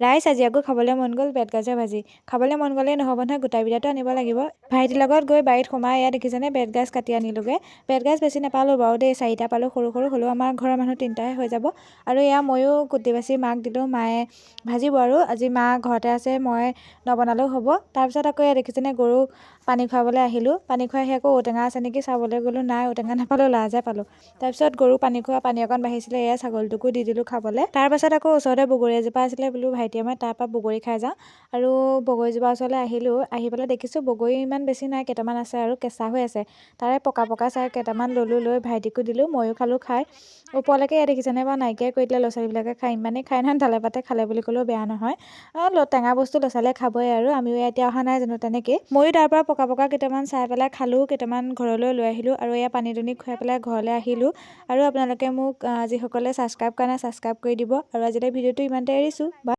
Rice আজি আকৌ খাবলৈ মন গ'ল বেতগাজৰ ভাজি। খাবলৈ মন গ'লেই নহ'ব নহয়, গোটা বিটাতো আনিব লাগিব। ভাইটিৰ লগত গৈ বাৰীত সোমাই এয়া দেখিছেনে বেতগাজ কাটি আনিলোগৈ। বেতগাজ বেছি নাপালোঁ বাৰু দেই, 4টা পালোঁ সৰু সৰু, হ'লেও আমাৰ ঘৰৰ মানুহ 3টাহে হৈ যাব। আৰু এয়া ময়ো কুটি বাচি মাক দিলোঁ, মায়ে ভাজিব আৰু আজি মা ঘৰতে আছে, মই নবনালেও হ'ব। তাৰপিছত আকৌ এয়া দেখিছেনে গৰুক পানী খুৱাবলৈ আহিলোঁ। পানী খুৱাই আহি আকৌ ঔটেঙা আছে নেকি চাবলৈ গ'লোঁ, নাই ঔটেঙা নাপালোঁ, লাজে পালোঁ। তাৰপিছত গৰু পানী খোৱা পানী অকণ বাঢ়িছিলে, এয়া ছাগলীটোকো দি দিলোঁ খাবলৈ। তাৰপাছত আকৌ ওচৰতে বগৰী এজোপা আছিলে বোলো ভাইটিয়ে মই তাৰপৰা বগৰী খাই যাওঁ। আৰু বগৰীজোপা ওচৰলৈ আহিলোঁ, আহি পেলাই দেখিছোঁ বগৰী ইমান বেছি নাই, কেইটামান আছে আৰু কেঁচা হৈ আছে। তাৰে পকা পকা চাই কেইটামান ল'লোঁ, লৈ ভাইটিকো দিলোঁ, ময়ো খালোঁ খাই। ওপৰলৈকে এয়া দেখিছেনে বাৰু নাইকিয়াই কৰি দিলে, ল'ৰা ছোৱালীবিলাকে খাই ইমানেই খাই নহয়, ঢালে পাতে খালে বুলি ক'লেও বেয়া নহয়। টেঙা বস্তু ল'ৰা ছোৱালীয়ে খাবই আৰু আমিও এতিয়া অহা নাই জানো তেনেকৈ। ময়ো তাৰ পৰা পকা পকা কেইটামান চাই পেলাই খালোঁ, কেইটামান ঘৰলৈ লৈ আহিলোঁ আৰু এয়া পানী দুনি খুৱাই পেলাই ঘৰলৈ আহিলোঁ। আৰু আপোনালোকে মোক যিসকলে ছাবস্ক্ৰাইব কৰা নাই ছাবস্ক্ৰাইব কৰি দিব। আৰু আজিলৈ ভিডিঅ'টো ইমানতে এৰিছোঁ।